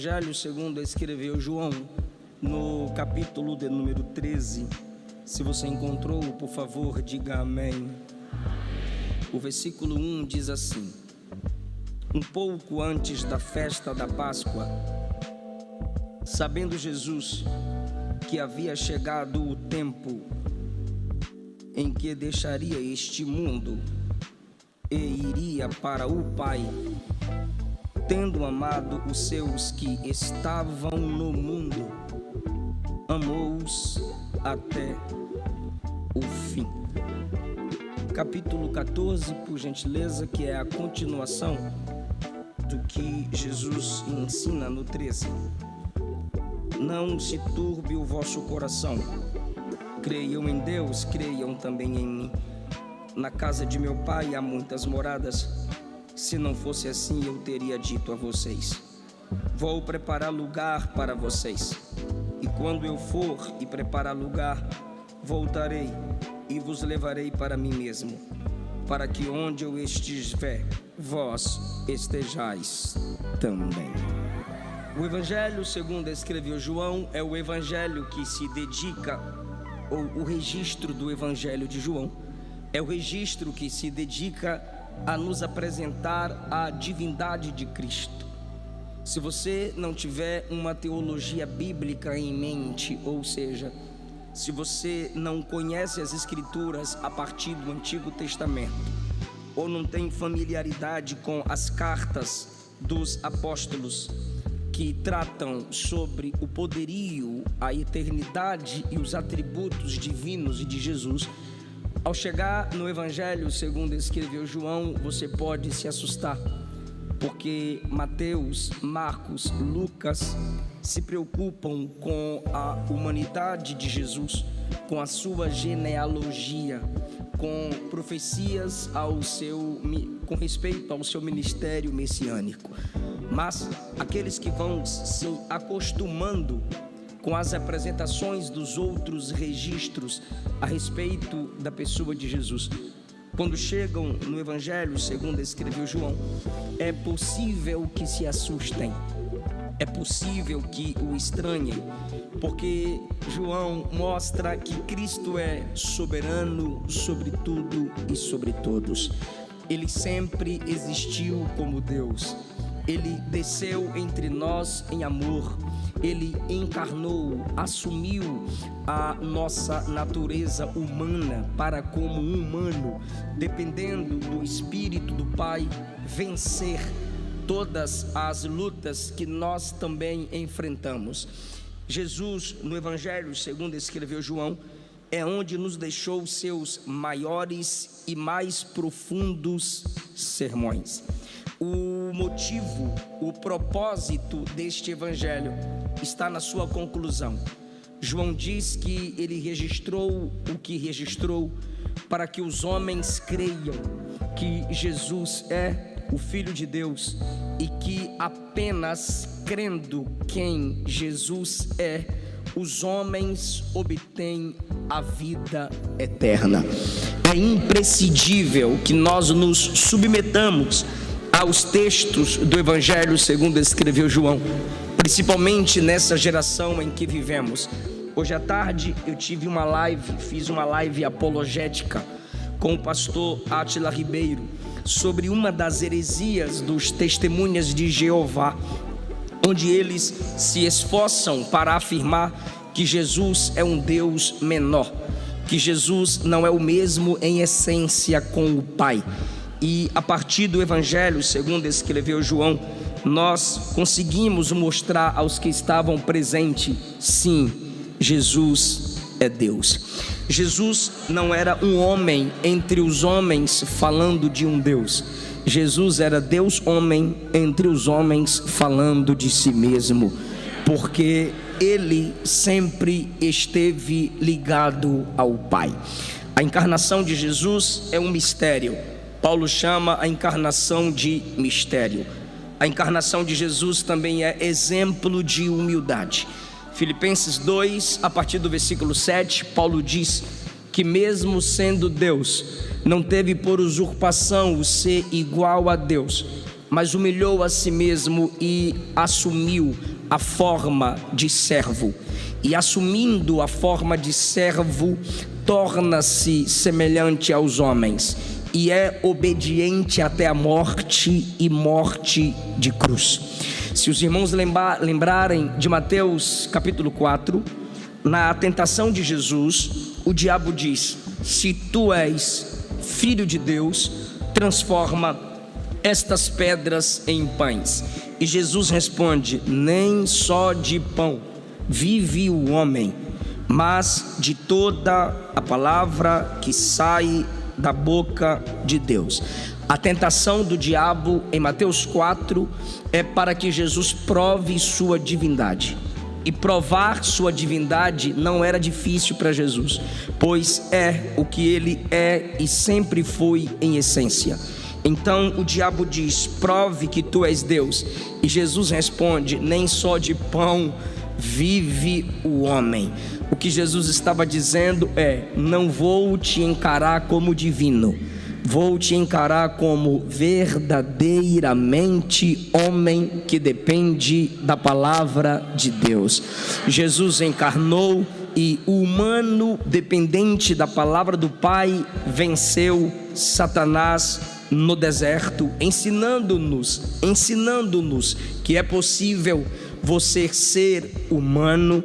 Evangelho segundo escreveu João, no capítulo de número 13. Se você encontrou, por favor, diga amém. O versículo 1 diz assim: um pouco antes da festa da Páscoa, sabendo Jesus que havia chegado o tempo em que deixaria este mundo e iria para o Pai, tendo amado os seus que estavam no mundo, amou-os até o fim. Capítulo 14, por gentileza, que é a continuação do que Jesus ensina no 13. Não se turbe o vosso coração. Creiam em Deus, creiam também em mim. Na casa de meu Pai há muitas moradas. Se não fosse assim, eu teria dito a vocês: vou preparar lugar para vocês. E quando eu for e preparar lugar, voltarei e vos levarei para mim mesmo, para que onde eu estiver, vós estejais também. O Evangelho segundo escreveu João é o Evangelho que se dedica, ou o registro do Evangelho de João, é o registro que se dedica a nos apresentar a divindade de Cristo. Se você não tiver uma teologia bíblica em mente, ou seja, se você não conhece as Escrituras a partir do Antigo Testamento, ou não tem familiaridade com as cartas dos apóstolos que tratam sobre o poderio, a eternidade e os atributos divinos de Jesus, ao chegar no Evangelho segundo escreveu João, você pode se assustar, porque Mateus, Marcos, Lucas se preocupam com a humanidade de Jesus, com a sua genealogia, com profecias com respeito ao seu ministério messiânico. Mas aqueles que vão se acostumando com as apresentações dos outros registros a respeito da pessoa de Jesus, quando chegam no Evangelho segundo escreveu João, é possível que se assustem, é possível que o estranhem, porque João mostra que Cristo é soberano sobre tudo e sobre todos. Ele sempre existiu como Deus. Ele desceu entre nós em amor. Ele encarnou, assumiu a nossa natureza humana para, como um humano, dependendo do Espírito do Pai, vencer todas as lutas que nós também enfrentamos. Jesus, no Evangelho segundo escreveu João, é onde nos deixou seus maiores e mais profundos sermões. O motivo, o propósito deste Evangelho está na sua conclusão. João diz que ele registrou o que registrou para que os homens creiam que Jesus é o Filho de Deus e que apenas crendo quem Jesus é, os homens obtêm a vida eterna. É imprescindível que nós nos submetamos aos textos do Evangelho segundo escreveu João, principalmente nessa geração em que vivemos. Hoje à tarde eu fiz uma live apologética com o pastor Átila Ribeiro sobre uma das heresias dos testemunhas de Jeová, onde eles se esforçam para afirmar que Jesus é um Deus menor, que Jesus não é o mesmo em essência com o Pai. E a partir do Evangelho segundo escreveu João, nós conseguimos mostrar aos que estavam presentes: sim, Jesus é Deus. Jesus não era um homem entre os homens falando de um Deus. Jesus era Deus homem entre os homens falando de si mesmo, porque ele sempre esteve ligado ao Pai. A encarnação de Jesus é um mistério. Paulo chama a encarnação de mistério. A encarnação de Jesus também é exemplo de humildade. Filipenses 2, a partir do versículo 7, Paulo diz que mesmo sendo Deus, não teve por usurpação o ser igual a Deus, mas humilhou a si mesmo e assumiu a forma de servo, e assumindo a forma de servo, torna-se semelhante aos homens, e é obediente até a morte, e morte de cruz. Se os irmãos lembrarem de Mateus capítulo 4, na tentação de Jesus, o diabo diz: se tu és filho de Deus, transforma estas pedras em pães. E Jesus responde: nem só de pão vive o homem, mas de toda a palavra que sai da boca de Deus. A tentação do diabo em Mateus 4 é para que Jesus prove sua divindade. E provar sua divindade não era difícil para Jesus, pois é o que ele é e sempre foi em essência. Então o diabo diz: prove que tu és Deus. E Jesus responde: nem só de pão vive o homem. O que Jesus estava dizendo é: não vou te encarar como divino, vou te encarar como verdadeiramente homem que depende da palavra de Deus. Jesus encarnou e o humano dependente da palavra do Pai venceu Satanás no deserto, ensinando-nos que é possível você ser humano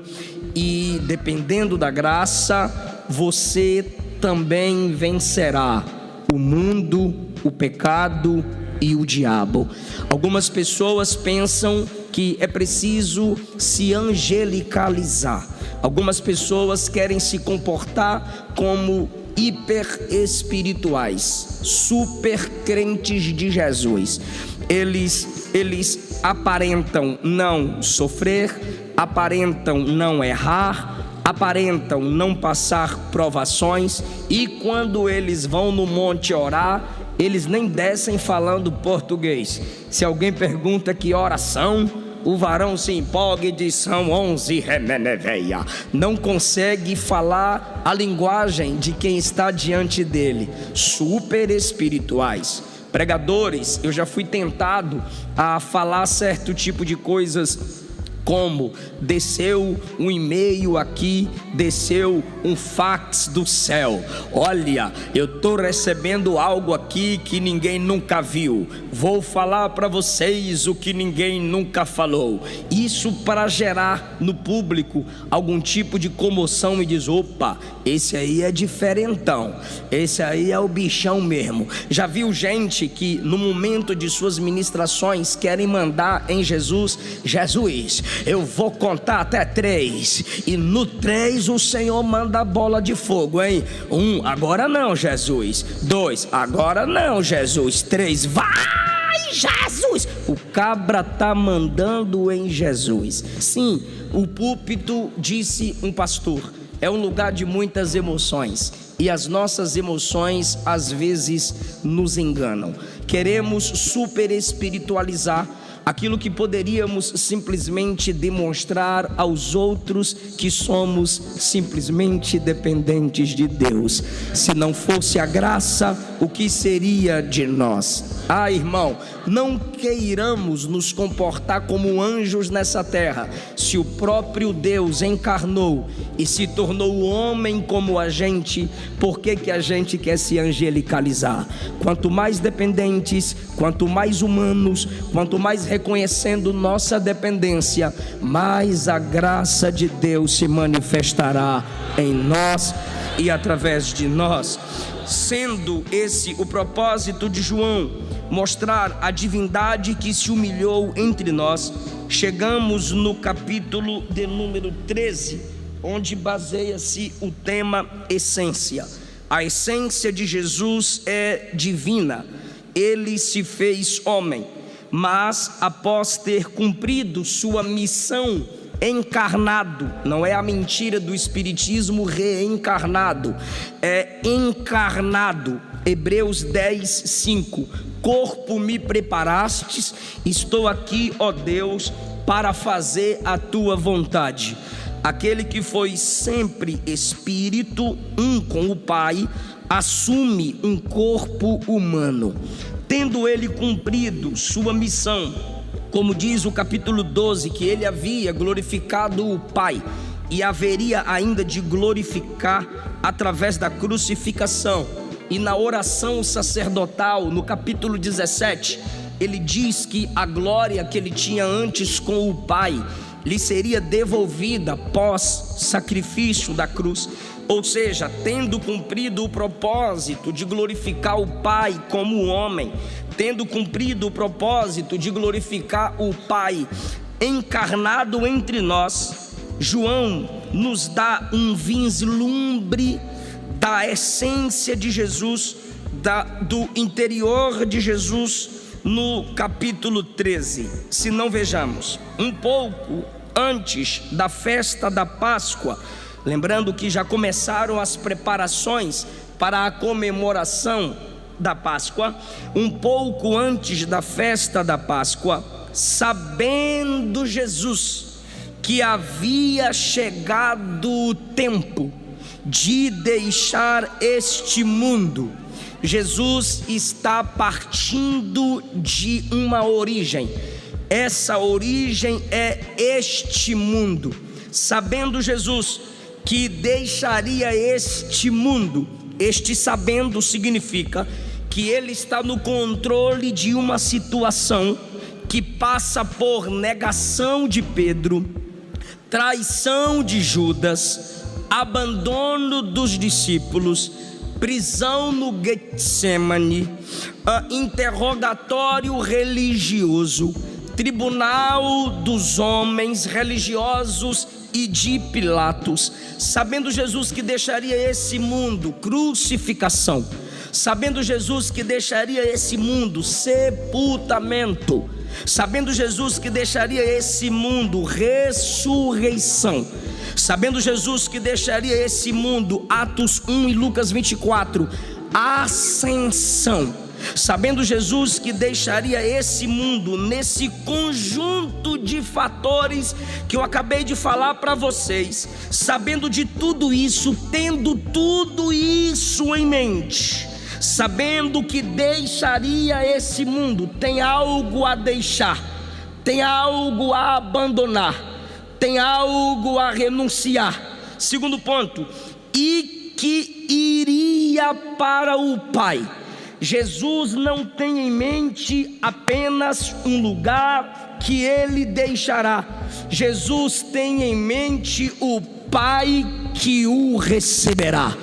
e, dependendo da graça, você também vencerá o mundo, o pecado e o diabo. Algumas pessoas pensam que é preciso se angelicalizar. Algumas pessoas querem se comportar como hiper espirituais, super crentes de Jesus. Eles aparentam não sofrer, aparentam não errar, aparentam não passar provações, e quando eles vão no monte orar, eles nem descem falando português. Se alguém pergunta que oração, o varão se empolga e diz: são 11 remeneveia. Não consegue falar a linguagem de quem está diante dele. Super espirituais. Pregadores, eu já fui tentado a falar certo tipo de coisas, como desceu um e-mail aqui, desceu um fax do céu. Olha, eu estou recebendo algo aqui que ninguém nunca viu. Vou falar para vocês o que ninguém nunca falou. Isso para gerar no público algum tipo de comoção e diz: opa, esse aí é diferentão, esse aí é o bichão mesmo. Já viu gente que no momento de suas ministrações querem mandar em Jesus: Jesus, eu vou contar até 3, e no 3 o Senhor manda a bola de fogo, hein? 1, agora não, Jesus. 2, agora não, Jesus. 3, vai, Jesus! O cabra tá mandando em Jesus. Sim, o púlpito, disse um pastor, é um lugar de muitas emoções, e as nossas emoções às vezes nos enganam. Queremos super espiritualizar aquilo que poderíamos simplesmente demonstrar aos outros que somos simplesmente dependentes de Deus. Se não fosse a graça, o que seria de nós? Ah, irmão, não queiramos nos comportar como anjos nessa terra. Se o próprio Deus encarnou e se tornou homem como a gente, por que a gente quer se angelicalizar? Quanto mais dependentes, quanto mais humanos, quanto mais reconhecendo nossa dependência, mais a graça de Deus se manifestará em nós e através de nós. Sendo esse o propósito de João, mostrar a divindade que se humilhou entre nós, chegamos no capítulo de número 13, onde baseia-se o tema essência. A essência de Jesus é divina. Ele se fez homem, mas após ter cumprido sua missão, encarnado, não é a mentira do espiritismo reencarnado, é encarnado. Hebreus 10:5, corpo me preparastes, estou aqui, ó Deus, para fazer a tua vontade. Aquele que foi sempre espírito, um com o Pai, assume um corpo humano. Tendo ele cumprido sua missão, como diz o capítulo 12, que ele havia glorificado o Pai e haveria ainda de glorificar através da crucificação. E na oração sacerdotal, no capítulo 17, ele diz que a glória que ele tinha antes com o Pai lhe seria devolvida pós sacrifício da cruz. Ou seja, tendo cumprido o propósito de glorificar o Pai como homem, tendo cumprido o propósito de glorificar o Pai encarnado entre nós, João nos dá um vislumbre da essência de Jesus, do interior de Jesus, no capítulo 13. Se não vejamos, um pouco antes da festa da Páscoa, lembrando que já começaram as preparações para a comemoração da Páscoa, um pouco antes da festa da Páscoa, sabendo Jesus que havia chegado o tempo de deixar este mundo, Jesus está partindo de uma origem. Essa origem é este mundo. Sabendo Jesus que deixaria este mundo, este sabendo significa que ele está no controle de uma situação que passa por negação de Pedro, traição de Judas, abandono dos discípulos, prisão no Getsemane, interrogatório religioso, tribunal dos homens religiosos e de Pilatos. Sabendo Jesus que deixaria esse mundo, crucificação. Sabendo Jesus que deixaria esse mundo, sepultamento. Sabendo Jesus que deixaria esse mundo, ressurreição. Sabendo Jesus que deixaria esse mundo, Atos 1 e Lucas 24, ascensão. Sabendo Jesus que deixaria esse mundo, nesse conjunto de fatores que eu acabei de falar para vocês, sabendo de tudo isso, tendo tudo isso em mente, sabendo que deixaria esse mundo, tem algo a deixar, tem algo a abandonar, tem algo a renunciar. Segundo ponto, e que iria para o Pai. Jesus não tem em mente apenas um lugar que ele deixará. Jesus tem em mente o Pai que o receberá.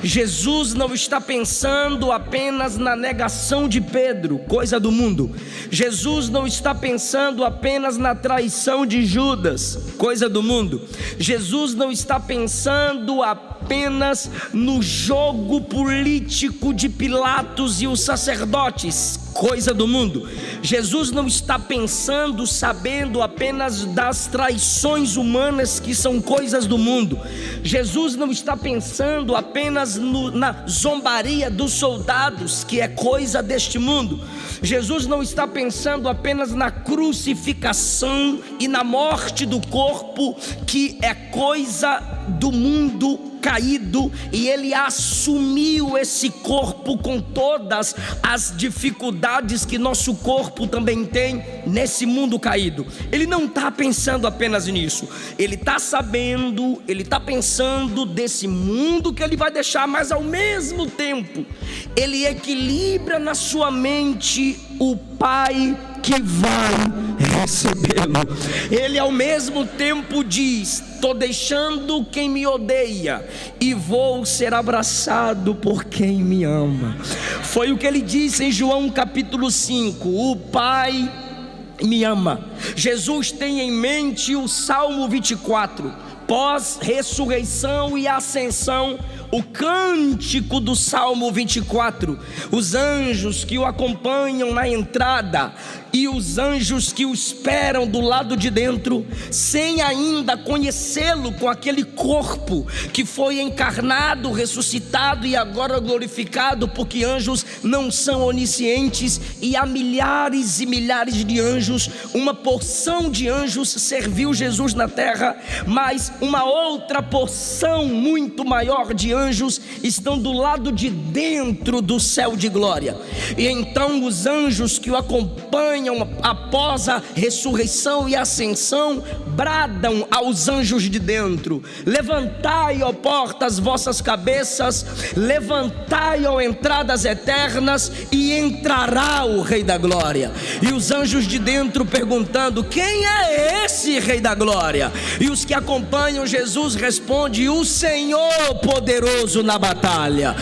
Jesus não está pensando apenas na negação de Pedro, coisa do mundo. Jesus não está pensando apenas na traição de Judas, coisa do mundo. Jesus não está pensando apenas no jogo político de Pilatos e os sacerdotes, coisa do mundo. Jesus não está pensando, sabendo apenas das traições humanas que são coisas do mundo. Jesus não está pensando apenas na zombaria dos soldados, que é coisa deste mundo. Jesus não está pensando apenas na crucificação e na morte do corpo, que é coisa do mundo caído, e ele assumiu esse corpo com todas as dificuldades que nosso corpo também tem nesse mundo caído. Ele não está pensando apenas nisso, ele está sabendo, ele está pensando desse mundo que ele vai deixar, mas ao mesmo tempo ele equilibra na sua mente o Pai que vai recebê-lo. Ele ao mesmo tempo diz: estou deixando quem me odeia e vou ser abraçado por quem me ama. Foi o que ele disse em João capítulo 5: o Pai me ama. Jesus tem em mente o Salmo 24, pós-ressurreição e ascensão, o cântico do Salmo 24, os anjos que o acompanham na entrada e os anjos que o esperam do lado de dentro, sem ainda conhecê-lo com aquele corpo que foi encarnado, ressuscitado e agora glorificado, porque anjos não são oniscientes e há milhares e milhares de anjos. Uma porção de anjos serviu Jesus na terra, mas uma outra porção muito maior de anjos estão do lado de dentro do céu de glória. E então os anjos que o acompanham após a ressurreição e ascensão bradam aos anjos de dentro: levantai, ó portas, vossas cabeças, levantai, ó entradas eternas, e entrará o Rei da Glória. E os anjos de dentro perguntando: quem é esse Rei da Glória? E os que acompanham Jesus respondem: o Senhor poderoso na batalha,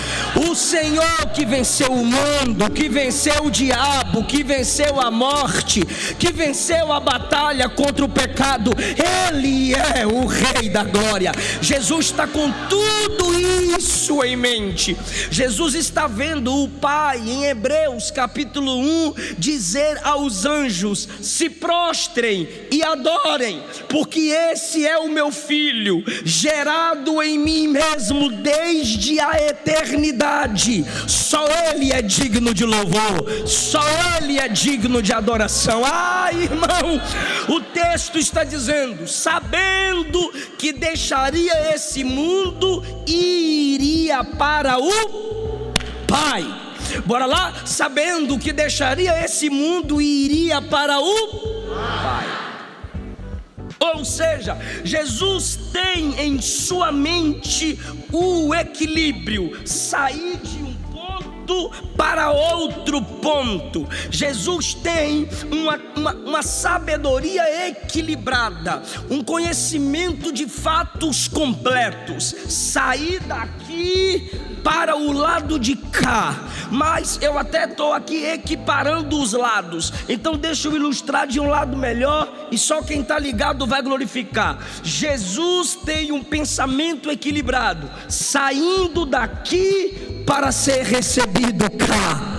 o Senhor que venceu o mundo, que venceu o diabo, que venceu a morte, que venceu a batalha contra o pecado. Ele é o Rei da Glória. Jesus está com tudo isso em mente. Jesus está vendo o Pai, em Hebreus capítulo 1, dizer aos anjos: se prostrem e adorem, porque esse é o meu filho, gerado em mim mesmo desde a eternidade. Só Ele é digno de louvor, só Ele é digno de adoração. Irmão, o texto está dizendo: sabendo que deixaria esse mundo e iria para o Pai. Bora lá? Sabendo que deixaria esse mundo e iria para o Pai. Ou seja, Jesus tem em sua mente o equilíbrio, sair de um ponto para outro ponto. Jesus tem uma sabedoria equilibrada, um conhecimento de fatos completos, sair daqui para o lado de cá. Mas eu até estou aqui equiparando os lados, então deixa eu ilustrar de um lado melhor, e só quem está ligado vai glorificar. Jesus tem um pensamento equilibrado, saindo daqui para ser recebido cá.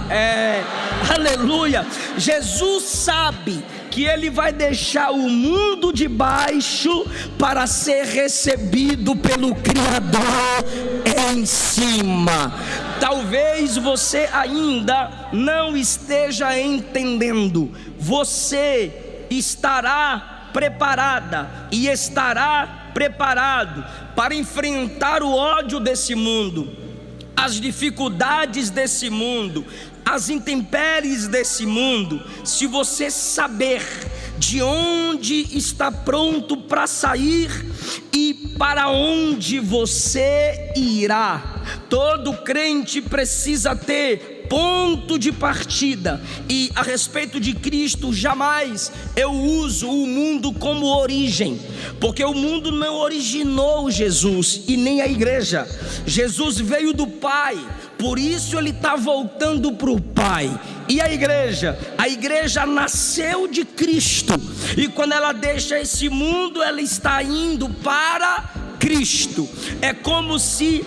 Aleluia. Jesus sabe que Ele vai deixar o mundo de baixo para ser recebido pelo Criador em cima. Talvez você ainda não esteja entendendo. Você estará preparada e estará preparado para enfrentar o ódio desse mundo, as dificuldades desse mundo, as intempéries desse mundo, se você saber de onde está pronto para sair e para onde você irá. Todo crente precisa ter ponto de partida. E a respeito de Cristo, jamais eu uso o mundo como origem, porque o mundo não originou Jesus e nem a igreja. Jesus veio do Pai, por isso Ele está voltando para o Pai. E a igreja nasceu de Cristo, e quando ela deixa esse mundo, ela está indo para Cristo. É como se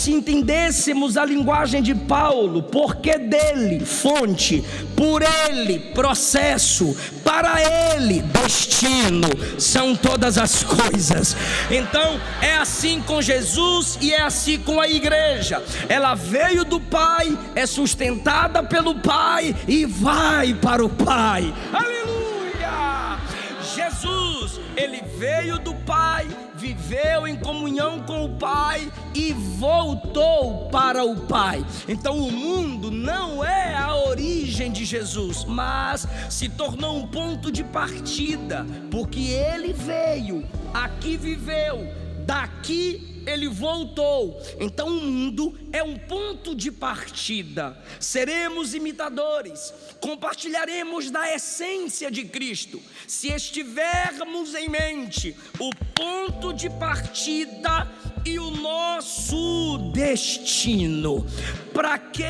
entendêssemos a linguagem de Paulo: porque dele, fonte, por ele, processo, para ele, destino, são todas as coisas. Então é assim com Jesus e é assim com a igreja. Ela veio do Pai, é sustentada pelo Pai e vai para o Pai. Aleluia! Jesus, Ele veio do Pai, viveu em comunhão com o Pai e voltou para o Pai. Então o mundo não é a origem de Jesus, mas se tornou um ponto de partida, porque Ele veio, aqui viveu, daqui Ele voltou. Então o mundo é um ponto de partida. Seremos imitadores, compartilharemos da essência de Cristo, se estivermos em mente o ponto de partida e o nosso destino. Para que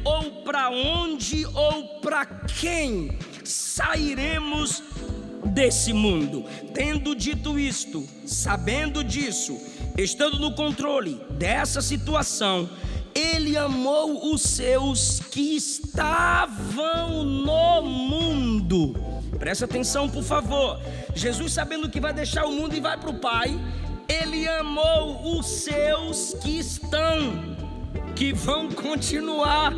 ou para onde ou para quem sairemos desse mundo? Tendo dito isto, sabendo disso, estando no controle dessa situação, Ele amou os seus que estavam no mundo. Presta atenção, por favor. Jesus, sabendo que vai deixar o mundo e vai para o Pai, Ele amou os seus que estão, que vão continuar,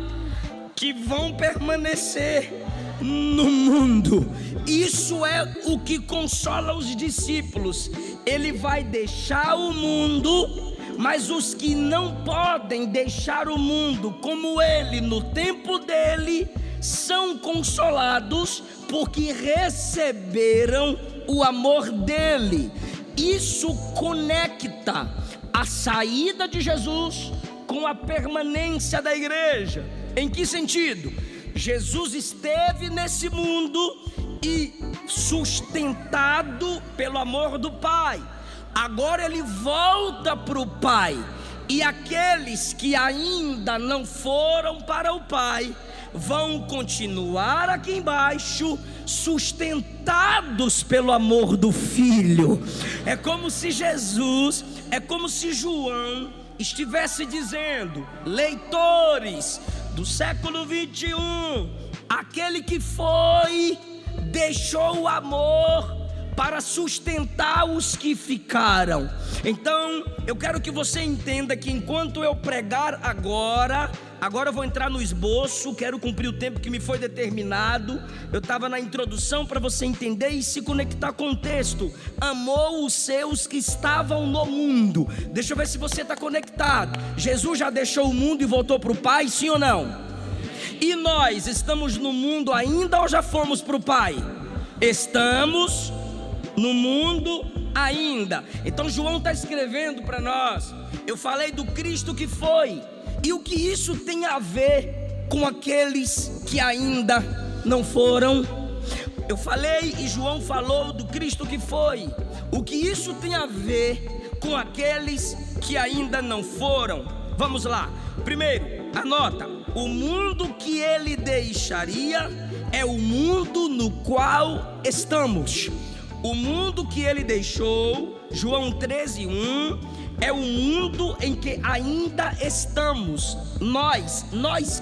que vão permanecer no mundo. Isso é o que consola os discípulos. Ele vai deixar o mundo, Mas os que não podem deixar o mundo como ele no tempo dele, são consolados porque receberam o amor dele. Isso conecta a saída de Jesus com a permanência da igreja. Em que sentido? Jesus esteve nesse mundo e sustentado pelo amor do Pai. Agora ele volta para o Pai, e aqueles que ainda não foram para o Pai vão continuar aqui embaixo, sustentados pelo amor do Filho. É como se João estivesse dizendo: leitores do século 21, aquele que foi, deixou o amor para sustentar os que ficaram. Então, eu quero que você entenda que enquanto eu pregar agora eu vou entrar no esboço, quero cumprir o tempo que me foi determinado. Eu estava na introdução para você entender e se conectar com o texto. Amou os seus que estavam no mundo. Deixa eu ver se você está conectado. Jesus já deixou o mundo e voltou para o Pai, sim ou não? E nós estamos no mundo ainda ou já fomos para o Pai? Estamos no mundo ainda. Então João está escrevendo para nós. Eu falei do Cristo que foi, e o que isso tem a ver com aqueles que ainda não foram? Eu falei e João falou do Cristo que foi. O que isso tem a ver com aqueles que ainda não foram? Vamos lá. Primeiro, anota: o mundo que ele deixaria é o mundo no qual estamos. O mundo que ele deixou, João 13:1, é o mundo em que ainda estamos. Nós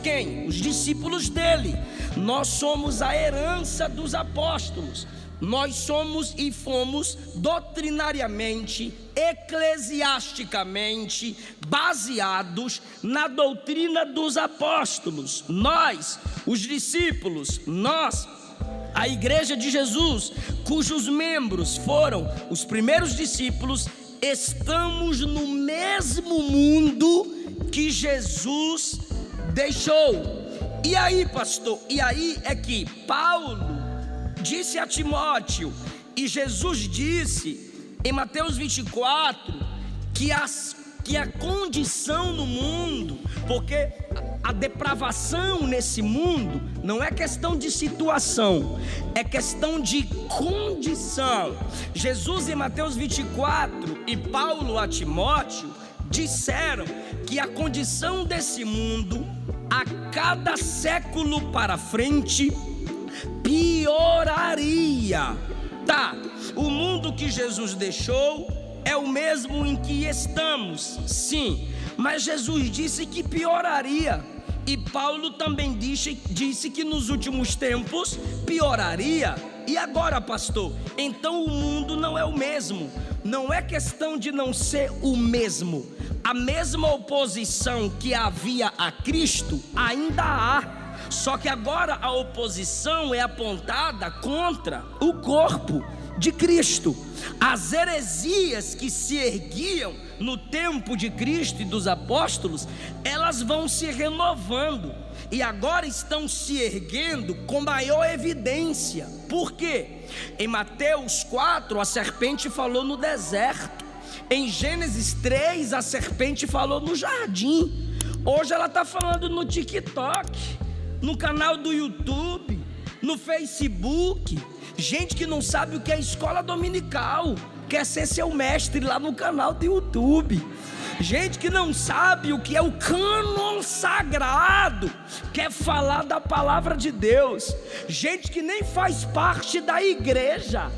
quem? Os discípulos dele. Nós somos a herança dos apóstolos. Nós somos e fomos doutrinariamente, eclesiasticamente baseados na doutrina dos apóstolos. Nós, os discípulos, nós, a igreja de Jesus, cujos membros foram os primeiros discípulos, estamos no mesmo mundo que Jesus deixou. E aí, pastor? E aí é que Paulo disse a Timóteo, e Jesus disse em Mateus 24, que a condição no mundo, porque a depravação nesse mundo não é questão de situação, é questão de condição. Jesus em Mateus 24 e Paulo a Timóteo disseram que a condição desse mundo, a cada século para frente, pioraria. Tá, o mundo que Jesus deixou é o mesmo em que estamos, sim, mas Jesus disse que pioraria. E Paulo também disse que nos últimos tempos pioraria. E agora, pastor? Então o mundo não é o mesmo. Não é questão de não ser o mesmo. A mesma oposição que havia a Cristo ainda há. Só que agora a oposição é apontada contra o corpo de Cristo. As heresias que se erguiam no tempo de Cristo e dos apóstolos, elas vão se renovando e agora estão se erguendo com maior evidência. Por quê? Em Mateus 4 a serpente falou no deserto. Em Gênesis 3 a serpente falou no jardim. Hoje ela está falando no TikTok, no canal do YouTube, no Facebook. Gente que não sabe o que é escola dominical, quer ser seu mestre lá no canal do YouTube. Gente que não sabe o que é o cânon sagrado, quer falar da palavra de Deus. Gente que nem faz parte da igreja,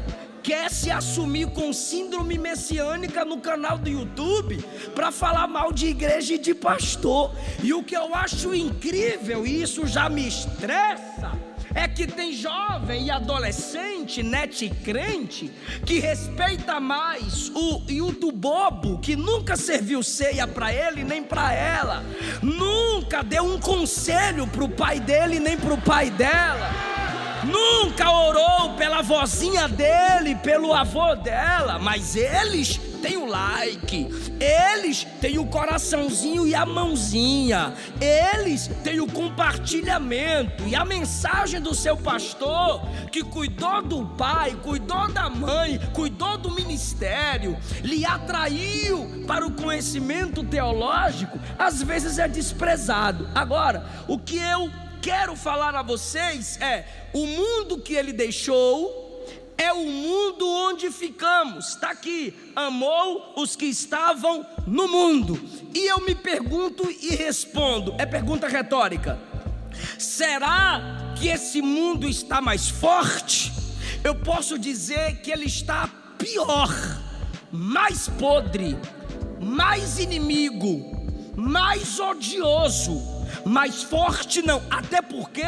quer se assumir com síndrome messiânica no canal do YouTube para falar mal de igreja e de pastor. E o que eu acho incrível, e isso já me estressa, é que tem jovem e adolescente, net crente, que respeita mais o youtubobo, que nunca serviu ceia para ele nem para ela, nunca deu um conselho para o pai dele nem para o pai dela. nunca orou pela vozinha dele, pelo avô dela, mas eles têm o like, eles têm o coraçãozinho e a mãozinha, eles têm o compartilhamento e a mensagem do seu pastor, que cuidou do pai, cuidou da mãe, cuidou do ministério, lhe atraiu para o conhecimento teológico, às vezes é desprezado. Agora, o que eu quero falar a vocês é: o mundo que ele deixou é o mundo onde ficamos. Está aqui: amou os que estavam no mundo. E eu me pergunto e respondo, é pergunta retórica: será que esse mundo está mais forte? Eu posso dizer que ele está pior, mais podre, mais inimigo, mais odioso. Mais forte não, até porque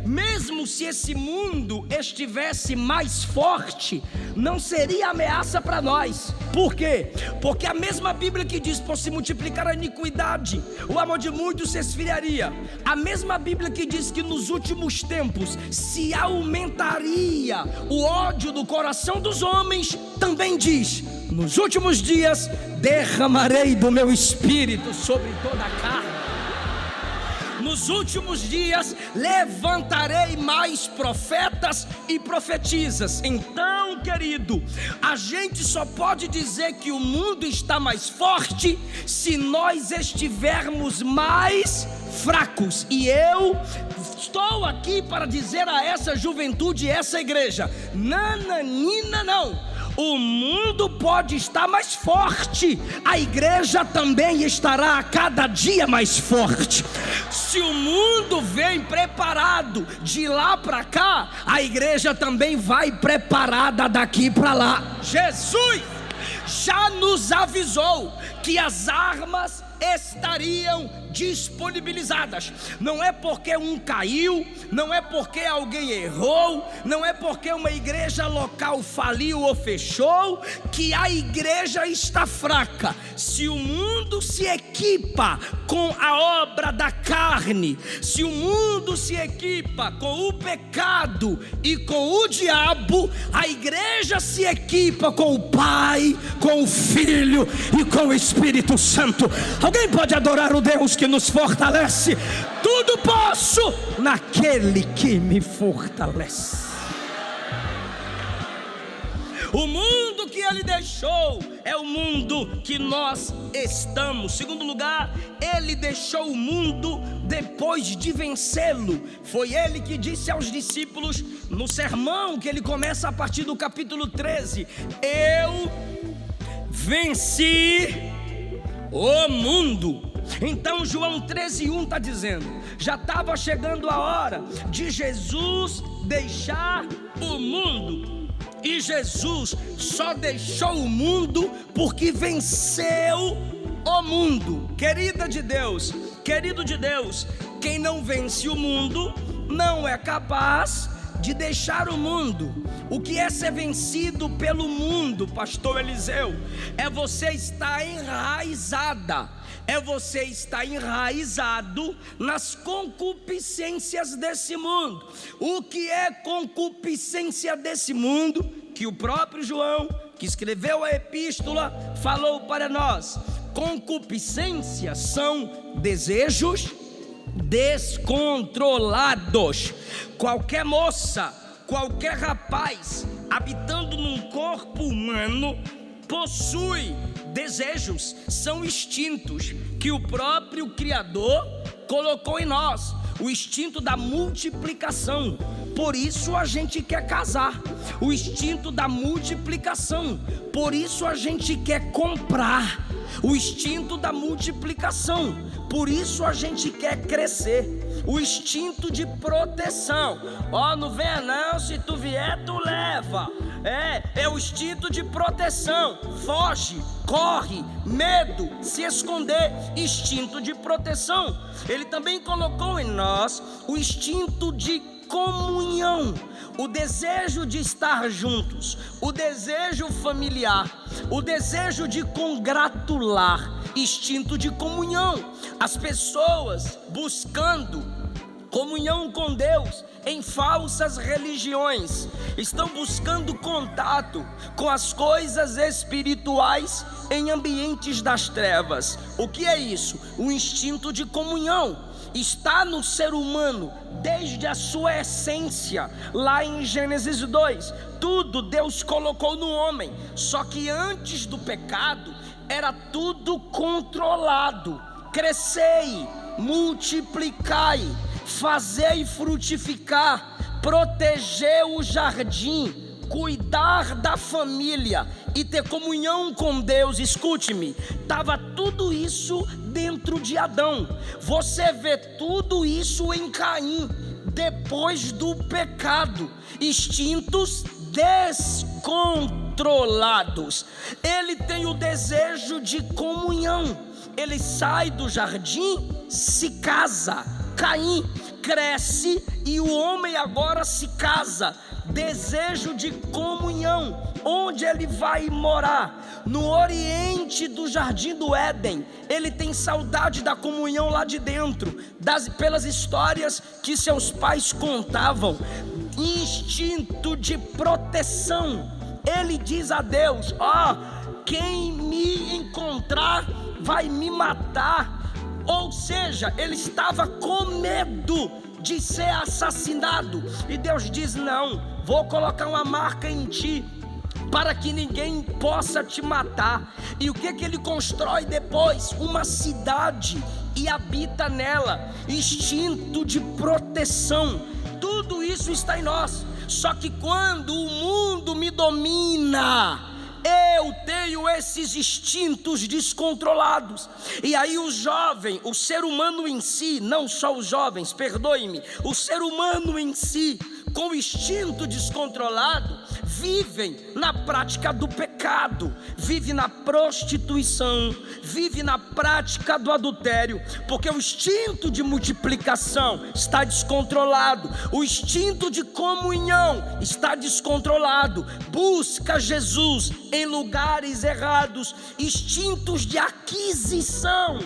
mesmo se esse mundo estivesse mais forte, não seria ameaça para nós. Por quê? Porque a mesma Bíblia que diz: por se multiplicar a iniquidade, o amor de muitos se esfriaria, a mesma Bíblia que diz que nos últimos tempos se aumentaria o ódio do coração dos homens, também diz: nos últimos dias derramarei do meu espírito sobre toda a carne. Nos últimos dias levantarei mais profetas e profetisas. Então, querido, a gente só pode dizer que o mundo está mais forte se nós estivermos mais fracos. E eu estou aqui para dizer a essa juventude e essa igreja: nananina não. O mundo pode estar mais forte, a igreja também estará a cada dia mais forte. Se o mundo vem preparado de lá para cá, a igreja também vai preparada daqui para lá. Jesus já nos avisou que as armas estariam disponibilizadas. Não é porque um caiu, não é porque alguém errou, não é porque uma igreja local faliu ou fechou, que a igreja está fraca. Se o mundo se equipa com a obra da carne, se o mundo se equipa com o pecado e com o diabo, a igreja se equipa com o Pai, com o Filho e com o Espírito Santo. Alguém pode adorar o Deus que nos fortalece? Tudo posso naquele que me fortalece. O mundo que ele deixou é o mundo que nós estamos. Segundo lugar, ele deixou o mundo depois de vencê-lo. Foi ele que disse aos discípulos no sermão que ele começa a partir do capítulo 13: eu venci o mundo. Então João 13:1 está dizendo: já estava chegando a hora de Jesus deixar o mundo. E Jesus só deixou o mundo porque venceu o mundo. Querida de Deus, querido de Deus, quem não vence o mundo não é capaz de deixar o mundo. O que é ser vencido pelo mundo, pastor Eliseu? É você estar enraizada, é você estar enraizado nas concupiscências desse mundo. O que é concupiscência desse mundo? Que o próprio João, que escreveu a epístola, falou para nós: concupiscências são desejos descontrolados. Qualquer moça, qualquer rapaz habitando num corpo humano possui desejos, são instintos que o próprio Criador colocou em nós, o instinto da multiplicação. Por isso a gente quer casar, o instinto da multiplicação. Por isso a gente quer comprar, o instinto da multiplicação. Por isso a gente quer crescer, o instinto de proteção. Ó, não venha não, se tu vier tu leva. É o instinto de proteção. Foge, corre, medo, se esconder, instinto de proteção. Ele também colocou em nós o instinto de comunhão, o desejo de estar juntos, o desejo familiar, o desejo de congratular, instinto de comunhão. As pessoas buscando comunhão com Deus em falsas religiões, estão buscando contato com as coisas espirituais em ambientes das trevas. O que é isso? O instinto de comunhão está no ser humano desde a sua essência. Lá em Gênesis 2, tudo Deus colocou no homem, só que antes do pecado era tudo controlado. Crescei, multiplicai, fazei frutificar, proteger o jardim, cuidar da família e ter comunhão com Deus. Escute-me, estava tudo isso dentro de Adão. Você vê tudo isso em Caim, depois do pecado. Instintos descontrolados. Ele tem o desejo de comunhão. Ele sai do jardim, se casa. Caim cresce e o homem agora se casa. Desejo de comunhão. Onde ele vai morar? No oriente do jardim do Éden. Ele tem saudade da comunhão lá de dentro, pelas histórias que seus pais contavam. Instinto de proteção. Ele diz a Deus: quem me encontrar vai me matar. Ou seja, ele estava com medo de ser assassinado. E Deus diz: não, vou colocar uma marca em ti, para que ninguém possa te matar. E o que ele constrói depois? Uma cidade, e habita nela. Instinto de proteção. Tudo isso está em nós. Só que quando o mundo me domina, eu tenho esses instintos descontrolados. E aí o jovem, o ser humano em si, não só os jovens, perdoe-me, o ser humano em si, com instinto descontrolado, vivem na prática do pecado, vive na prostituição, vive na prática do adultério, porque o instinto de multiplicação está descontrolado, o instinto de comunhão está descontrolado, busca Jesus em lugares errados, instintos de aquisição,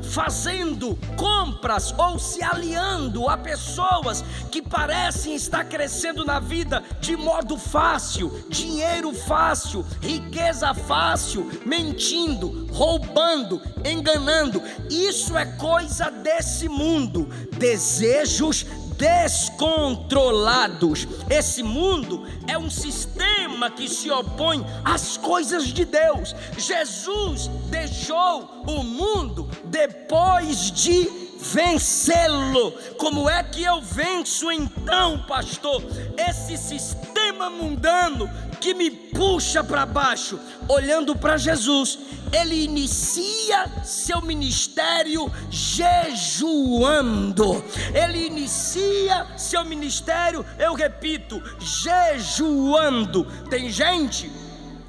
fazendo compras ou se aliando a pessoas que parecem estar crescendo na vida de modo fácil, dinheiro fácil, riqueza fácil, mentindo, roubando, enganando. Isso é coisa desse mundo. Desejos descontrolados. Esse mundo é um sistema que se opõe às coisas de Deus. Jesus deixou o mundo depois de vencê-lo. Como é que eu venço então, pastor, esse sistema mundano que me puxa para baixo? Olhando para Jesus. Ele inicia seu ministério jejuando. Ele inicia seu ministério, eu repito, jejuando. Tem gente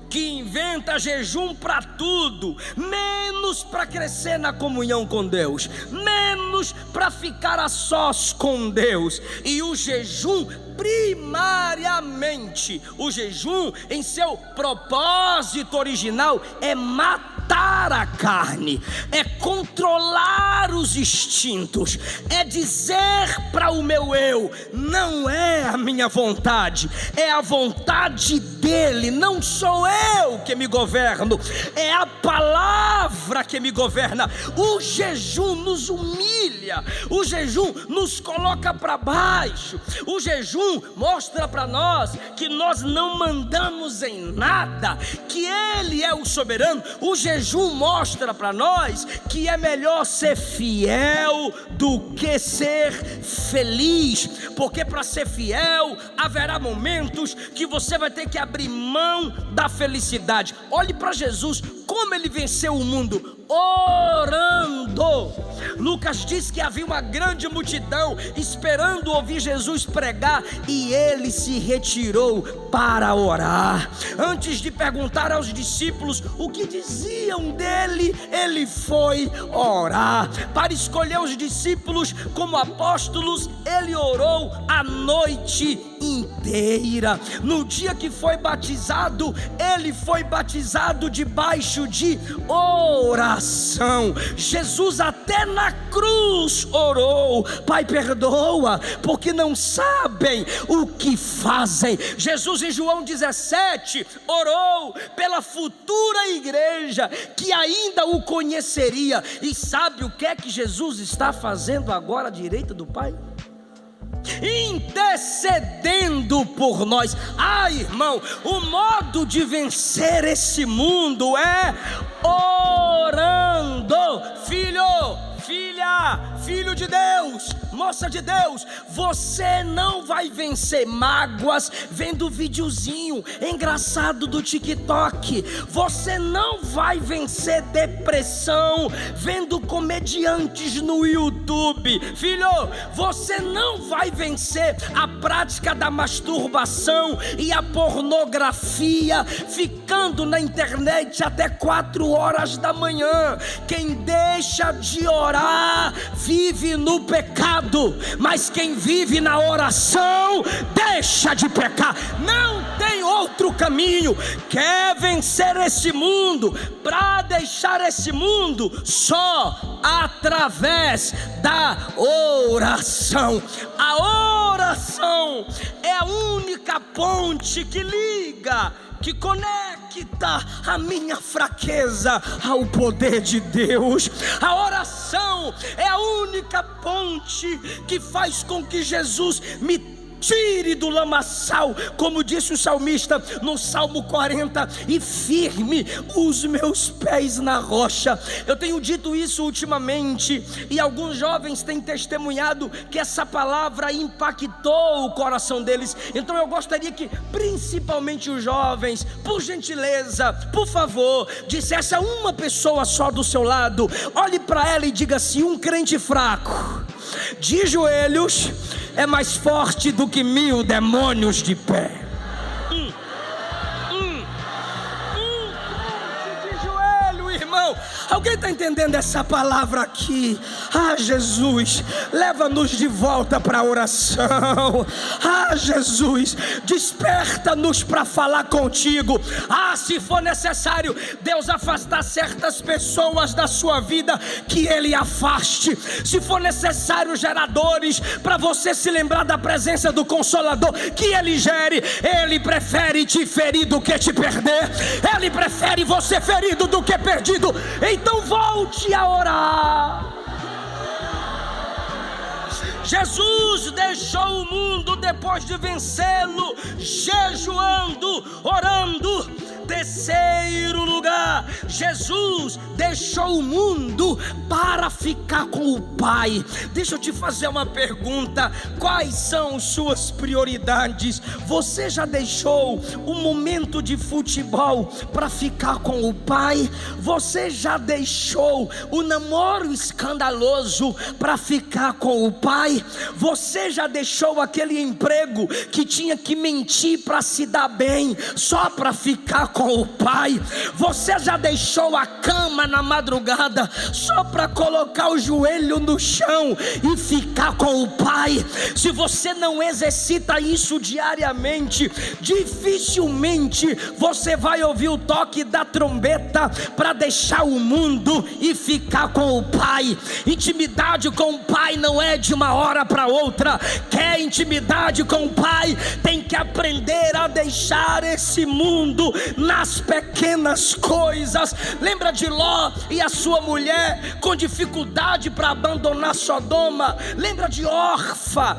que inventa jejum para tudo, menos para crescer na comunhão com Deus, menos para ficar a sós com Deus. E o jejum, primariamente, o jejum em seu propósito original é matar a carne, é controlar os instintos, é dizer para o meu eu: não é a minha vontade, é a vontade dele, não sou eu que me governo, é a palavra que me governa. O jejum nos humilha, o jejum nos coloca para baixo, o jejum mostra para nós que nós não mandamos em nada, que ele é o soberano. O jejum mostra para nós que é melhor ser fiel do que ser feliz, porque para ser fiel haverá momentos que você vai ter que abrir mão da felicidade. Olhe para Jesus, como ele venceu o mundo: orando. Lucas diz que havia uma grande multidão esperando ouvir Jesus pregar, e ele se retirou para orar. Antes de perguntar aos discípulos o que diziam dele, ele foi orar. Para escolher os discípulos como apóstolos, ele orou a noite inteira. No dia que foi batizado, ele foi batizado debaixo de oração. Jesus até até na cruz orou: Pai, perdoa, porque não sabem o que fazem. Jesus, em João 17, orou pela futura igreja que ainda o conheceria. E sabe o que é que Jesus está fazendo agora à direita do Pai? Intercedendo por nós. Irmão, o modo de vencer esse mundo é orando. Filho, filha, filho de Deus, moça de Deus, você não vai vencer mágoas vendo videozinho engraçado do TikTok. Você não vai vencer depressão vendo comediantes no YouTube. Filho, você não vai vencer a prática da masturbação e a pornografia ficando na internet até 4 horas da manhã. Quem deixa de orar vive no pecado, mas quem vive na oração deixa de pecar. Não tem outro caminho. Quer vencer esse mundo? Para deixar esse mundo, só através da oração. A oração é a única ponte que liga, que conecta a minha fraqueza ao poder de Deus. A oração é a única ponte que faz com que Jesus me tire do lamaçal, como disse o salmista no Salmo 40, e firme os meus pés na rocha. Eu tenho dito isso ultimamente, e alguns jovens têm testemunhado que essa palavra impactou o coração deles. Então eu gostaria que principalmente os jovens, por gentileza, por favor, dissesse a uma pessoa só do seu lado, olhe para ela e diga assim: um crente fraco de joelhos é mais forte do que 1000 demônios de pé. De joelho, irmão. Alguém está entendendo essa palavra aqui? Jesus, leva-nos de volta para a oração. Jesus, desperta-nos para falar contigo. Se for necessário Deus afastar certas pessoas da sua vida, que Ele afaste. Se for necessário geradores para você se lembrar da presença do Consolador, que Ele gere. Ele prefere te ferir do que te perder. Ele prefere você ferido do que perdido. Então volte a orar. Jesus deixou o mundo depois de vencê-lo, jejuando, orando. Terceiro lugar, Jesus deixou o mundo para ficar com o Pai. Deixa eu te fazer uma pergunta: quais são suas prioridades? Você já deixou o momento de futebol para ficar com o Pai? Você já deixou o namoro escandaloso para ficar com o Pai? Você já deixou aquele emprego que tinha que mentir para se dar bem, só para ficar com o Pai? Você já deixou a cama na madrugada só para colocar o joelho no chão e ficar com o Pai? Se você não exercita isso diariamente, dificilmente você vai ouvir o toque da trombeta para deixar o mundo e ficar com o Pai. Intimidade com o Pai não é de uma hora para outra. Quer intimidade com o Pai, tem que aprender a deixar esse mundo nas pequenas coisas. Lembra de Ló e a sua mulher com dificuldade para abandonar Sodoma? Lembra de Orfa,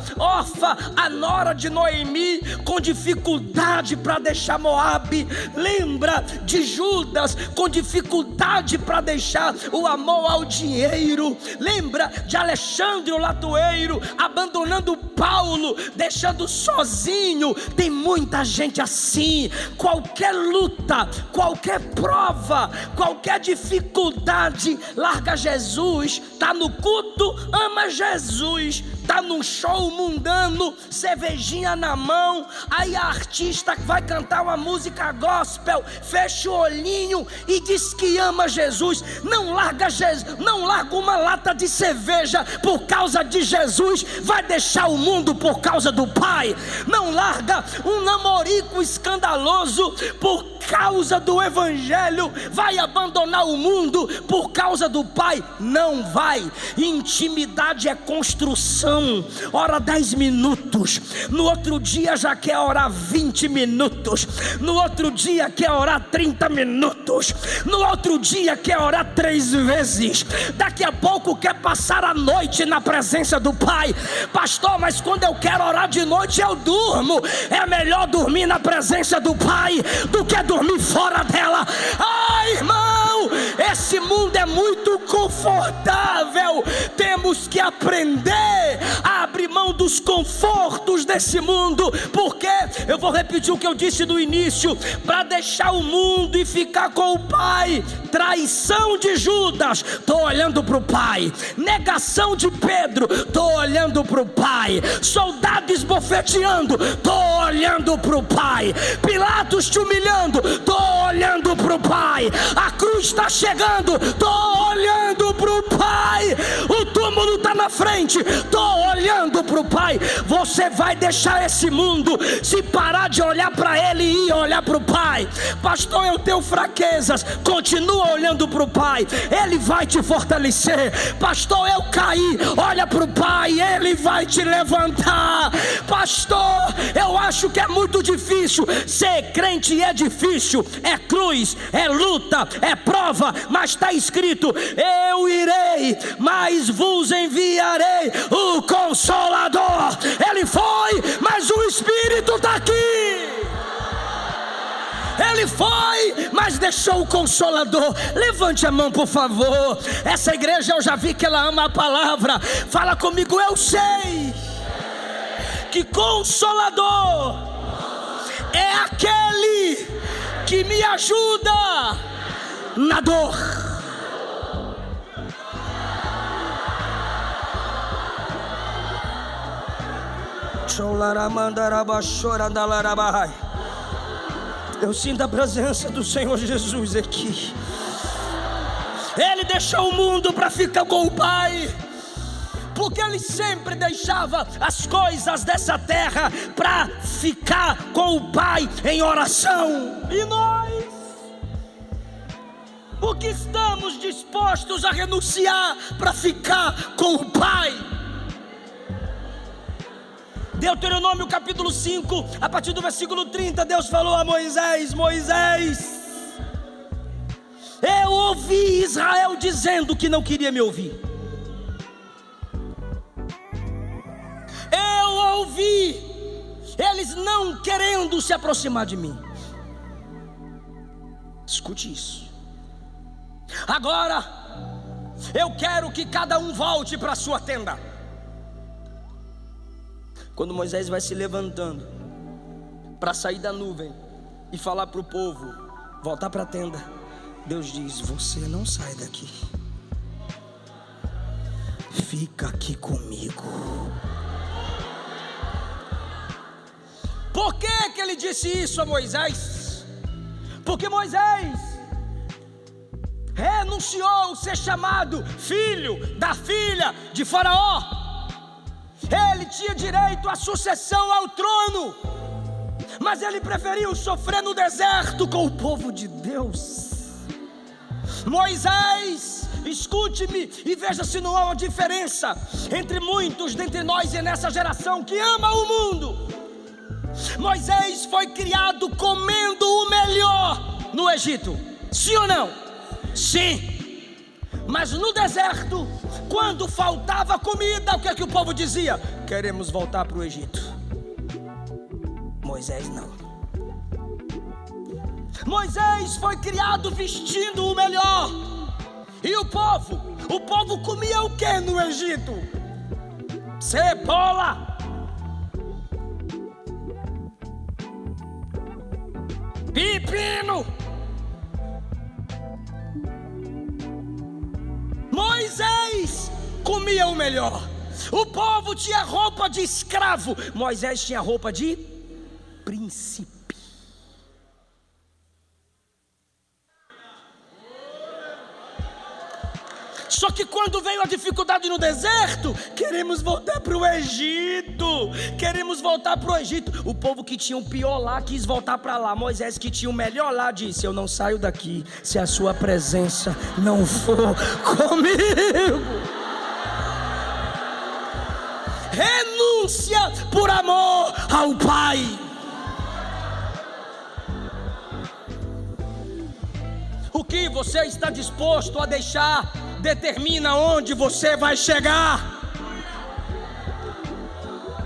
a nora de Noemi, com dificuldade para deixar Moabe? Lembra de Judas com dificuldade para deixar o amor ao dinheiro? Lembra de Alexandre o latoeiro abandonando Paulo, deixando sozinho? Tem muita gente assim. Qualquer luta, qualquer prova, qualquer dificuldade, larga Jesus. Está no culto, ama Jesus, tá num show mundano, cervejinha na mão, aí a artista vai cantar uma música gospel, fecha o olhinho e diz que ama Jesus. Não larga uma lata de cerveja por causa de Jesus, vai deixar o mundo por causa do Pai. Não larga um namorico escandaloso por causa do Evangelho, vai abandonar o mundo por causa do Pai. Não vai. Intimidade é construção. Ora 10 minutos, no outro dia já quer orar 20 minutos, no outro dia quer orar 30 minutos, no outro dia quer orar 3 vezes, daqui a pouco quer passar a noite na presença do Pai. Pastor, mas quando eu quero orar de noite eu durmo. É melhor dormir na presença do Pai do que dormir fora dela. Ai, irmão, esse mundo é muito confortável. Temos que aprender a abrir mão dos confortos desse mundo. Porque eu vou repetir o que eu disse no início: para deixar o mundo e ficar com o Pai. Traição de Judas, estou olhando para o Pai. Negação de Pedro, estou olhando para o Pai. Soldado esbofeteando, estou olhando para o Pai. Pilatos te humilhando, estou olhando para o Pai. A cruz está chegando, estou olhando para o Pai. O túmulo está na frente, estou olhando para o Pai. Você vai deixar esse mundo se parar de olhar para Ele e olhar para o Pai. Pastor, eu tenho fraquezas. Continua olhando para o Pai, Ele vai te fortalecer. Pastor, eu caí, olha para o Pai, Ele vai te levantar. Pastor, eu acho que é muito difícil. Ser crente é difícil, é cruz, é luta, é prova, mas está escrito: eu irei, mas vos enviarei o Consolador. Ele foi, mas o Espírito está aqui. Ele foi, mas deixou o Consolador. Levante a mão, por favor. Essa igreja eu já vi que ela ama a palavra. Fala comigo: eu sei que Consolador é aquele que me ajuda na dor. Eu sinto a presença do Senhor Jesus aqui. Ele deixou o mundo para ficar com o Pai, porque Ele sempre deixava as coisas dessa terra para ficar com o Pai em oração. E nós, porque estamos dispostos a renunciar para ficar com o Pai? Deuteronômio capítulo 5, a partir do versículo 30, Deus falou a Moisés: Moisés, eu ouvi Israel dizendo que não queria me ouvir. Eu ouvi eles não querendo se aproximar de mim. Escute isso. Agora eu quero que cada um volte para a sua tenda. Quando Moisés vai se levantando para sair da nuvem e falar para o povo voltar para a tenda, Deus diz: você não sai daqui, fica aqui comigo. Por que que ele disse isso a Moisés? Porque Moisés renunciou ser chamado filho da filha de Faraó. Ele tinha direito à sucessão ao trono, mas ele preferiu sofrer no deserto com o povo de Deus. Moisés, escute-me e veja se não há uma diferença entre muitos dentre nós e nessa geração que ama o mundo. Moisés foi criado comendo o melhor no Egito, sim ou não? Sim. Mas no deserto, quando faltava comida, o que é que o povo dizia? Queremos voltar para o Egito. Moisés não. Moisés foi criado vestindo o melhor. E o povo comia o que no Egito? Cebola, pepino. Moisés comia o melhor. O povo tinha roupa de escravo, Moisés tinha roupa de príncipe. Só que quando veio a dificuldade no deserto, queremos voltar para o Egito. Queremos voltar para o Egito. O povo que tinha o pior lá quis voltar para lá. Moisés, que tinha o melhor lá, disse: eu não saio daqui se a sua presença não for comigo. Renúncia por amor ao Pai. O que você está disposto a deixar determina onde você vai chegar.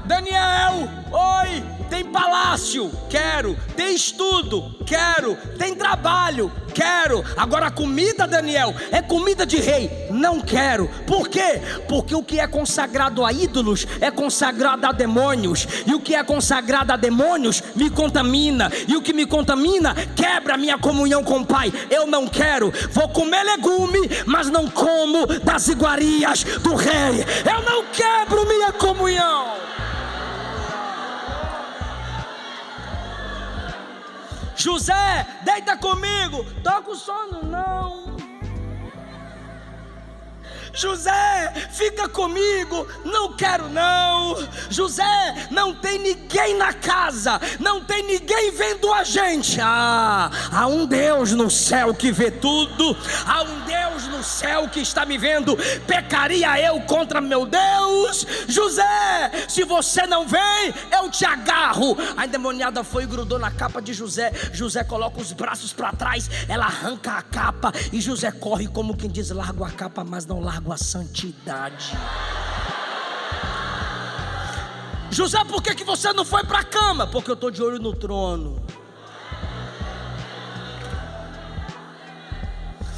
Daniel, oi, tem palácio, quero. Tem estudo, quero. Tem trabalho, quero. Agora comida, Daniel, é comida de rei, não quero. Por quê? Porque o que é consagrado a ídolos é consagrado a demônios. E o que é consagrado a demônios me contamina. E o que me contamina quebra a minha comunhão com o Pai. Eu não quero. Vou comer legume, mas não como das iguarias do rei. Eu não quebro minha comunhão. José, deita comigo. Tô com sono, não. José, fica comigo. Não quero não. José, não tem ninguém na casa, não tem ninguém vendo a gente. Há um Deus no céu que vê tudo. Há um Deus no céu que está me vendo. Pecaria eu contra meu Deus? José, se você não vem, eu te agarro. A endemoniada foi e grudou na capa de José. José coloca os braços para trás, ela arranca a capa e José corre como quem diz: largo a capa, mas não largo a santidade. José, por que você não foi para a cama? Porque eu estou de olho no trono.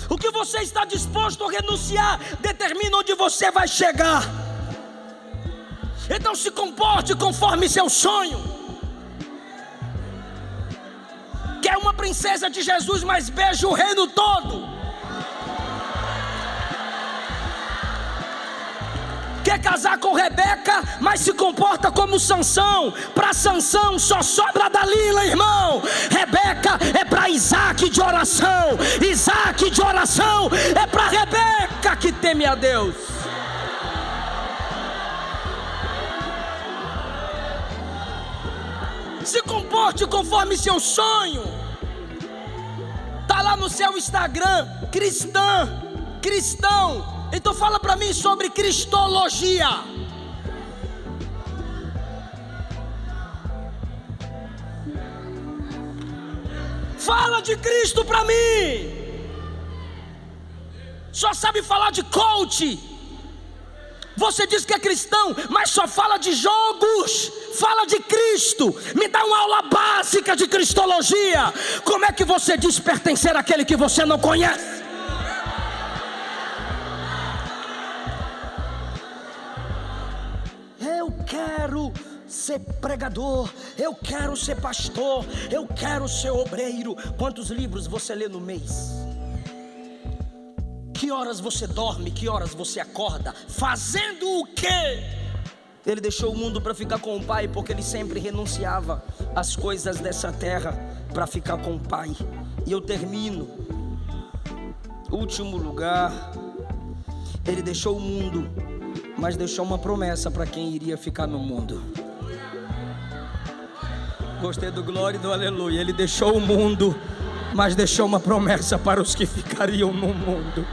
O que você está disposto a renunciar determina onde você vai chegar. Então se comporte conforme seu sonho. Quer uma princesa de Jesus, mas beija o reino todo. Quer casar com Rebeca, mas se comporta como Sansão. Para Sansão só sobra Dalila, irmão. Rebeca é para Isaac de oração. Isaac de oração é para Rebeca que teme a Deus. Se comporte conforme seu sonho. Tá lá no seu Instagram, cristão. Então fala para mim sobre cristologia. Fala de Cristo para mim. Só sabe falar de coach. Você diz que é cristão, mas só fala de jogos. Fala de Cristo. Me dá uma aula básica de cristologia. Como é que você diz pertencer àquele que você não conhece? Eu quero ser pregador, eu quero ser pastor, eu quero ser obreiro. Quantos livros você lê no mês? Que horas você dorme? Que horas você acorda? Fazendo o quê? Ele deixou o mundo para ficar com o Pai, porque ele sempre renunciava às coisas dessa terra para ficar com o Pai. E eu termino. Último lugar. Ele deixou o mundo, mas deixou uma promessa para quem iria ficar no mundo. Gostei do glória e do aleluia. Ele deixou o mundo, mas deixou uma promessa para os que ficariam no mundo.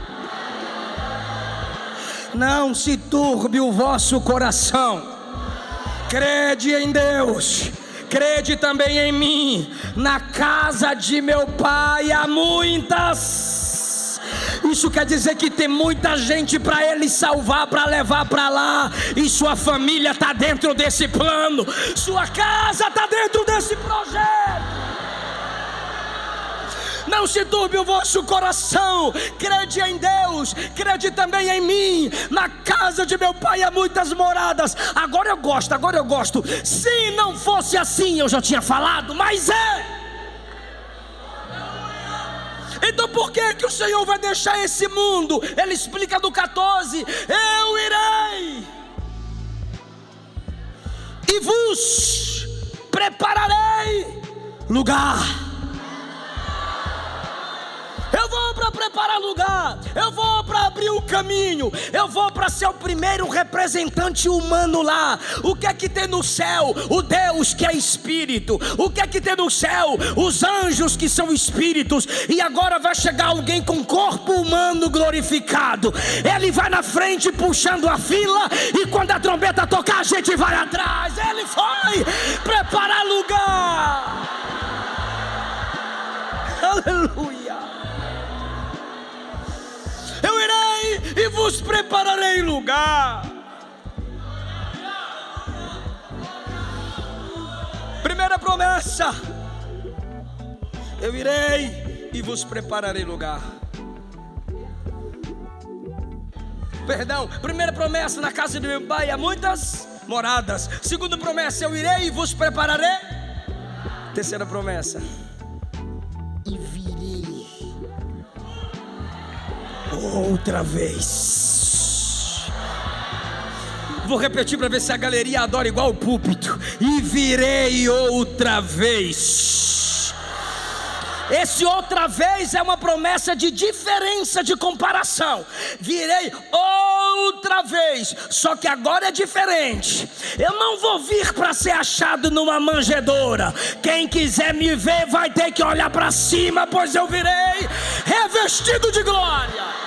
Não se turbe o vosso coração. Crede em Deus, crede também em mim. Na casa de meu Pai há muitas. Isso quer dizer que tem muita gente para Ele salvar, para levar para lá. E sua família está dentro desse plano. Sua casa está dentro desse projeto. Não se turbe o vosso coração. Crede em Deus, crede também em mim. Na casa de meu Pai há muitas moradas. Agora eu gosto. Se não fosse assim, eu já tinha falado, mas é. Então por que o Senhor vai deixar esse mundo? Ele explica no 14: eu irei. e vos prepararei lugar. Eu vou para preparar lugar, eu vou para abrir o caminho, eu vou para ser o primeiro representante humano lá. O que é que tem no céu? O Deus que é espírito. O que é que tem no céu? Os anjos que são espíritos. E agora vai chegar alguém com corpo humano glorificado. Ele vai na frente puxando a fila, e quando a trombeta tocar a gente vai atrás. Ele foi preparar lugar. Aleluia. Eu irei e vos prepararei lugar. Primeira promessa: eu irei e vos prepararei lugar. Perdão, primeira promessa: na casa do meu pai há muitas moradas. Segunda promessa: eu irei e vos prepararei. Terceira promessa: e virei outra vez. Vou repetir para ver se a galeria adora igual o púlpito. E virei outra vez. Esse outra vez é uma promessa de diferença, de comparação. Virei outra vez, só que agora é diferente. Eu não vou vir para ser achado numa manjedoura. Quem quiser me ver vai ter que olhar para cima, pois eu virei revestido de glória.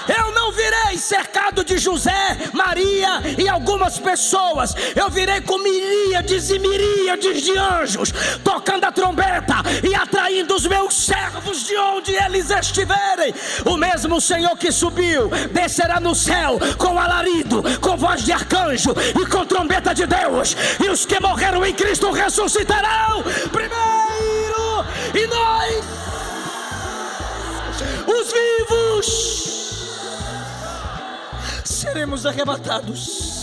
Eu não virei cercado de José, Maria e algumas pessoas. Eu virei com miríades e miríades de anjos, tocando a trombeta e atraindo os meus servos de onde eles estiverem. O mesmo Senhor que subiu descerá no céu com alarido, com voz de arcanjo e com trombeta de Deus. E os que morreram em Cristo ressuscitarão primeiro, e nós, os vivos, seremos arrebatados.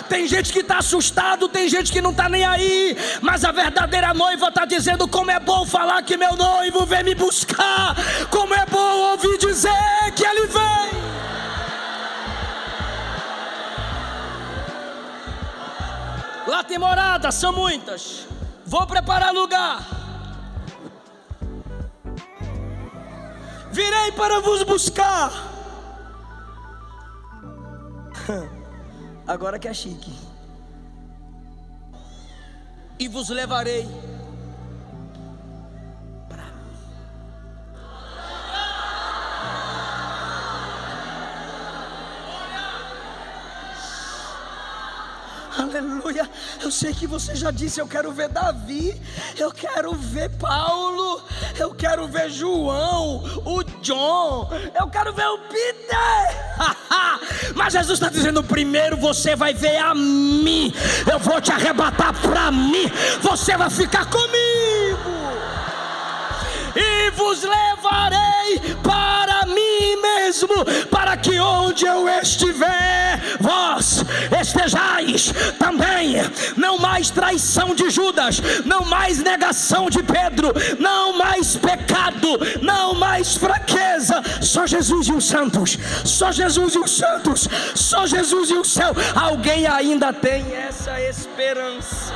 Tem gente que está assustado, tem gente que não está nem aí, mas a verdadeira noiva está dizendo: como é bom falar que meu noivo vem me buscar, como é bom ouvir dizer que ele vem. Lá tem moradas, são muitas. Vou preparar lugar. Virei para vos buscar. Agora que é chique. E vos levarei para mim. Aleluia. Eu sei que você já disse: eu quero ver Davi, eu quero ver Paulo, eu quero ver João, o John, eu quero ver o Peter. Mas Jesus está dizendo: primeiro você vai ver a mim. Eu vou te arrebatar para mim. Você vai ficar comigo. E vos levarei para mim mesmo, para que onde eu estiver, vós estejais também. Não mais traição de Judas, não mais negação de Pedro, não mais pecado, não mais fraqueza. Só Jesus e os santos, só Jesus e os santos, só Jesus e o céu. Alguém ainda tem essa esperança?